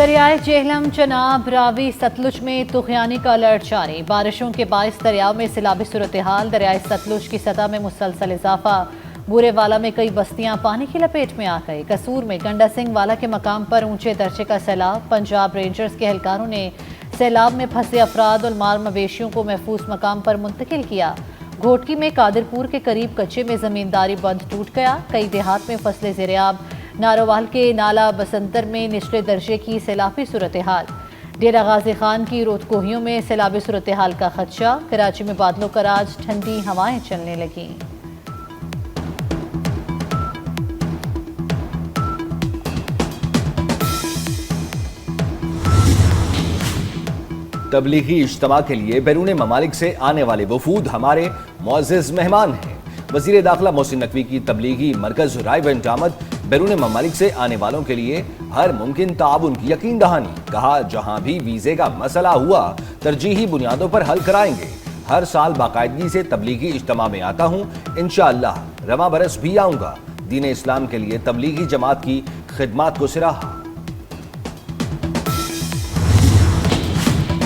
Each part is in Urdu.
دریائے جہلم، چناب، راوی، ستلج میں طغیانی کا الرٹ جاری۔ بارشوں کے باعث دریاؤں میں سیلابی صورتحال۔ دریائے ستلج کی سطح میں مسلسل اضافہ۔ بورے والا میں کئی بستیاں پانی کی لپیٹ میں آ گئی۔ قصور میں گنڈا سنگھ والا کے مقام پر اونچے درجے کا سیلاب۔ پنجاب رینجرز کے اہلکاروں نے سیلاب میں پھنسے افراد اور مال مویشیوں کو محفوظ مقام پر منتقل کیا۔ گھوٹکی میں قادر پور کے قریب کچے میں زمینداری بند ٹوٹ گیا۔ کئی دیہات میں فصلیں زیراب۔ ناروال کے نالا بسنتر میں نچلے درجے کی سیلابی صورتحال۔ ڈیرہ غازی خان کی رود کوہیوں میں سیلابی صورتحال کا خدشہ۔ کراچی میں بادلوں کا راج، ٹھنڈی ہوائیں چلنے لگیں۔ تبلیغی اجتماع کے لیے بیرون ممالک سے آنے والے وفود ہمارے معزز مہمان ہیں۔ وزیر داخلہ محسن نقوی کی تبلیغی مرکز رائے بینٹ آمد بیرون ممالک سے آنے والوں کے لیے ہر ممکن تعاون کی یقین دہانی۔ کہا جہاں بھی ویزے کا مسئلہ ہوا ترجیحی بنیادوں پر حل کرائیں گے۔ ہر سال باقاعدگی سے تبلیغی اجتماع میں آتا ہوں، انشاءاللہ رواں برس بھی آؤں گا۔ دین اسلام کے لیے تبلیغی جماعت کی خدمات کو سراہا۔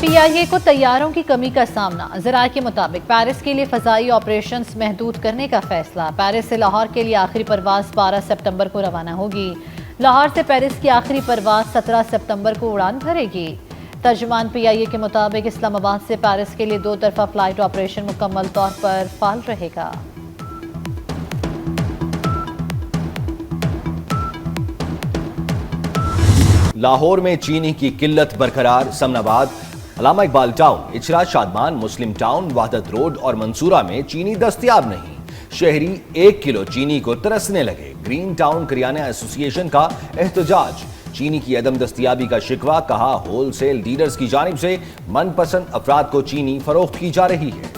پی آئی اے کو طیاروں کی کمی کا سامنا۔ ذرائع کے مطابق پیرس کے لیے فضائی آپریشنز محدود کرنے کا فیصلہ۔ پیرس سے لاہور کے لیے آخری پرواز 12 سپتمبر کو روانہ ہوگی۔ لاہور سے پیرس کی آخری پرواز 17 سپتمبر کو اڑان بھرے گی۔ ترجمان پی آئی اے کے مطابق اسلام آباد سے پیرس کے لیے 2 طرفہ فلائٹ آپریشن مکمل طور پر فعال رہے گا۔ لاہور میں چینی کی قلت برقرار۔ سمن آباد، علامہ اقبال ٹاؤن، اچرا، شادمان، مسلم ٹاؤن، وحدت روڈ اور منصورہ میں چینی دستیاب نہیں۔ شہری 1 کلو چینی کو ترسنے لگے۔ گرین ٹاؤن کریانہ ایسوسی ایشن کا احتجاج۔ چینی کی عدم دستیابی کا شکوہ۔ کہا ہول سیل ڈیلرز کی جانب سے من پسند افراد کو چینی فروخت کی جا رہی ہے۔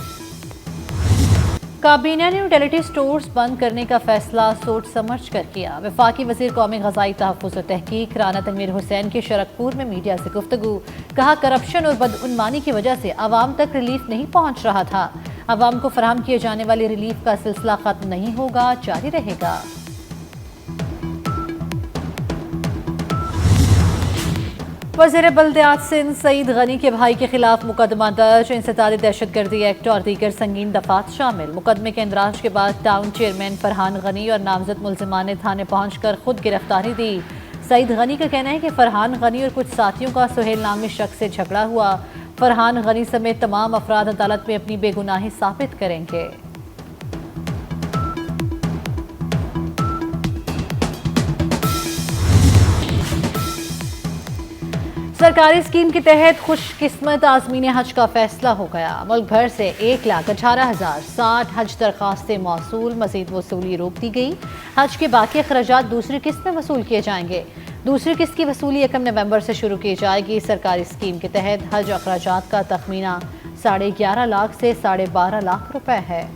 کابینہ نے یوٹیلیٹی سٹورز بند کرنے کا فیصلہ سوچ سمجھ کر کیا۔ وفاقی وزیر قومی غذائی تحفظ و تحقیق رانا تنویر حسین کی شرکپور میں میڈیا سے گفتگو۔ کہا کرپشن اور بدعنوانی کی وجہ سے عوام تک ریلیف نہیں پہنچ رہا تھا۔ عوام کو فراہم کیے جانے والی ریلیف کا سلسلہ ختم نہیں ہوگا، جاری رہے گا۔ وزیر بلدیات سندھ سعید غنی کے بھائی کے خلاف مقدمہ درج۔ انسدادی دہشت گردی ایکٹ اور دیگر سنگین دفعات شامل۔ مقدمے کے اندراج کے بعد ٹاؤن چیئرمین فرحان غنی اور نامزد ملزمان نے تھانے پہنچ کر خود گرفتاری دی۔ سعید غنی کا کہنا ہے کہ فرحان غنی اور کچھ ساتھیوں کا سہیل نامی شخص سے جھگڑا ہوا۔ فرحان غنی سمیت تمام افراد عدالت میں اپنی بے گناہی ثابت کریں گے۔ سرکاری اسکیم کے تحت خوش قسمت عازمین حج کا فیصلہ ہو گیا۔ ملک بھر سے 1,18,060 حج درخواستیں موصول۔ مزید وصولی روک دی گئی۔ حج کے باقی اخراجات دوسری قسط میں وصول کیے جائیں گے۔ دوسری قسط کی وصولی 1 نومبر سے شروع کی جائے گی۔ سرکاری اسکیم کے تحت حج اخراجات کا تخمینہ 11.5 لاکھ سے 12.5 لاکھ روپے ہے۔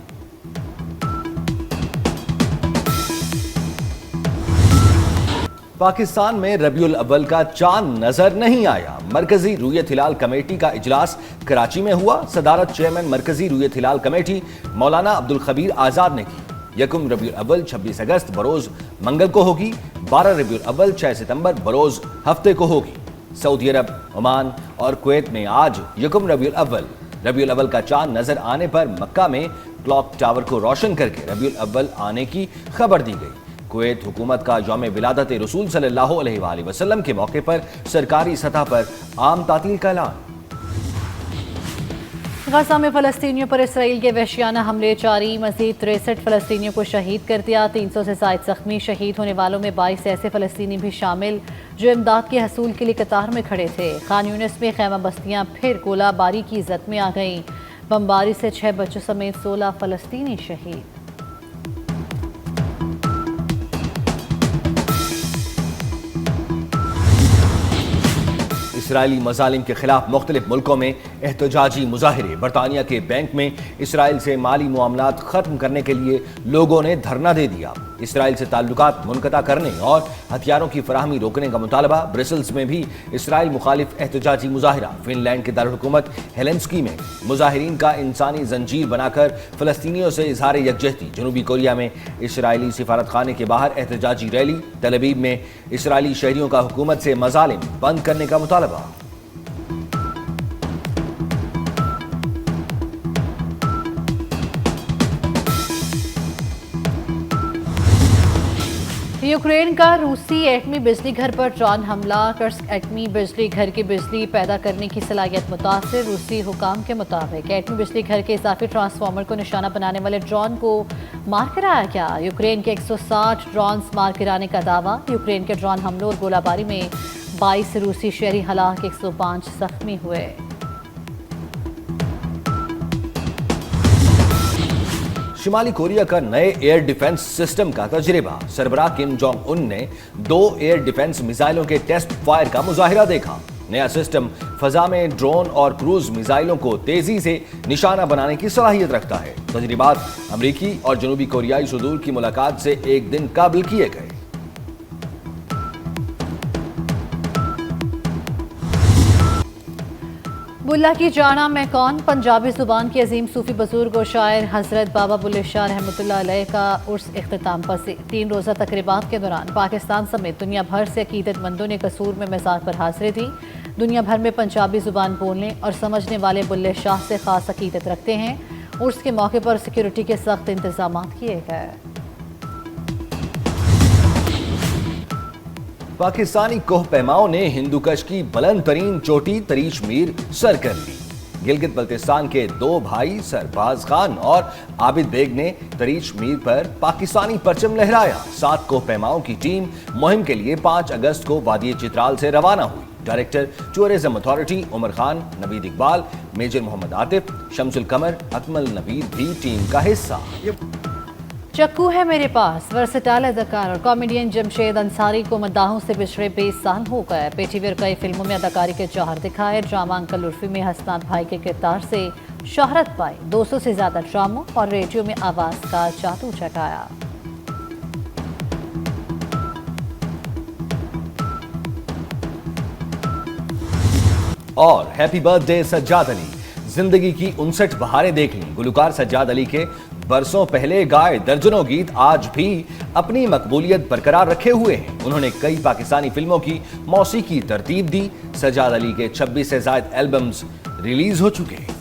پاکستان میں ربیع الاول کا چاند نظر نہیں آیا۔ مرکزی رویت ہلال کمیٹی کا اجلاس کراچی میں ہوا۔ صدارت چیئرمین مرکزی رویت ہلال کمیٹی مولانا عبدالخبیر آزاد نے کی۔ 1 ربیع الاول 26 اگست بروز منگل کو ہوگی۔ 12 ربیع الاول 6 ستمبر بروز ہفتے کو ہوگی۔ سعودی عرب، عمان اور کویت میں آج 1 ربیع الاول کا چاند نظر آنے پر مکہ میں کلاک ٹاور کو روشن کر کے ربیع الاول آنے کی خبر دی گئی۔ کویت حکومت کا یوم ولادت رسول صلی اللہ علیہ وآلہ وسلم کے موقع پر سرکاری سطح پر عام تعطیل کا اعلان۔ غزہ میں فلسطینیوں پر اسرائیل کے وحشیانہ حملے جاری۔ مزید 63 فلسطینیوں کو شہید کر دیا۔ 300 سے زائد زخمی۔ شہید ہونے والوں میں 22 ایسے فلسطینی بھی شامل جو امداد کے حصول کے لیے قطار میں کھڑے تھے۔ خان یونس میں خیمہ بستیاں پھر گولہ باری کی زد میں آ گئیں۔ بمباری سے 6 بچوں سمیت 16 فلسطینی شہید۔ اسرائیلی مظالم کے خلاف مختلف ملکوں میں احتجاجی مظاہرے۔ برطانیہ کے بینک میں اسرائیل سے مالی معاملات ختم کرنے کے لیے لوگوں نے دھرنا دے دیا۔ اسرائیل سے تعلقات منقطع کرنے اور ہتھیاروں کی فراہمی روکنے کا مطالبہ۔ برسلز میں بھی اسرائیل مخالف احتجاجی مظاہرہ۔ فن لینڈ کے دارالحکومت ہیلسنکی میں مظاہرین کا انسانی زنجیر بنا کر فلسطینیوں سے اظہار یکجہتی۔ جنوبی کوریا میں اسرائیلی سفارت خانے کے باہر احتجاجی ریلی۔ تل ابیب میں اسرائیلی شہریوں کا حکومت سے مظالم بند کرنے کا مطالبہ۔ یوکرین کا روسی ایٹمی بجلی گھر پر ڈرون حملہ۔ کرسک ایٹمی بجلی گھر کی بجلی پیدا کرنے کی صلاحیت متاثر۔ روسی حکام کے مطابق ایٹمی بجلی گھر کے اضافی ٹرانسفارمر کو نشانہ بنانے والے ڈرون کو مار گرایا گیا۔ یوکرین کے 160 ڈرونز مار گرانے کا دعویٰ۔ یوکرین کے ڈرون حملوں اور گولہ باری میں 22 روسی شہری ہلاک، 105 زخمی ہوئے۔ شمالی کوریا کا نئے ایئر ڈیفنس سسٹم کا تجربہ۔ سربراہ کم جونگ ان نے 2 ایئر ڈیفنس میزائلوں کے ٹیسٹ فائر کا مظاہرہ دیکھا۔ نیا سسٹم فضا میں ڈرون اور کروز میزائلوں کو تیزی سے نشانہ بنانے کی صلاحیت رکھتا ہے۔ تجربات امریکی اور جنوبی کوریائی صدور کی ملاقات سے ایک دن قبل کیے گئے۔ بلّہ کی جانا میں کون؟ پنجابی زبان کے عظیم صوفی بزرگ اور شاعر حضرت بابا بلے شاہ رحمۃ اللہ علیہ کا عرس اختتام پذیر۔ 3 روزہ تقریبات کے دوران پاکستان سمیت دنیا بھر سے عقیدت مندوں نے قصور میں مزار پر حاضری دی۔ دنیا بھر میں پنجابی زبان بولنے اور سمجھنے والے بلے شاہ سے خاص عقیدت رکھتے ہیں۔ عرس کے موقع پر سیکیورٹی کے سخت انتظامات کیے گئے۔ پاکستانی کوہ پیماؤں نے ہندوکش کی بلند ترین چوٹی تریچ میر سر کر لی۔ گلگت بلتستان کے 2 بھائی سرباز خان اور عابد بیگ نے تریچ میر پر پاکستانی پرچم لہرایا۔ 7 کوہ پیماؤں کی ٹیم مہم کے لیے 5 اگست کو وادی چترال سے روانہ ہوئی۔ ڈائریکٹر ٹورزم اتھارٹی عمر خان، نوید اقبال، میجر محمد عاطف، شمس القمر، اکمل نوید بھی ٹیم کا حصہ۔ چکو ہے میرے پاس ورسٹائل اداکار اور کامیڈین جمشید انصاری کو مداحوں سے بچھڑے 20 سال ہو گئے۔ پیٹی ویر کئی فلموں میں اداکاری کے جوہر دکھائے۔ ڈرامہ انکل عرفی میں حسنات بھائی کے کردار سے شہرت پائی۔ 200 سے زیادہ ڈراموں اور ریڈیو میں آواز کا جادو جگایا۔ اور ہیپی برتھ ڈے سجاد علی۔ زندگی کی 59 بہاریں دیکھ لیں۔ گلوکار سجاد علی کے برسوں پہلے گائے درجنوں گیت آج بھی اپنی مقبولیت برقرار رکھے ہوئے ہیں۔ انہوں نے کئی پاکستانی فلموں کی موسیقی ترتیب دی۔ سجاد علی کے 26 سے زائد البمز ریلیز ہو چکے ہیں۔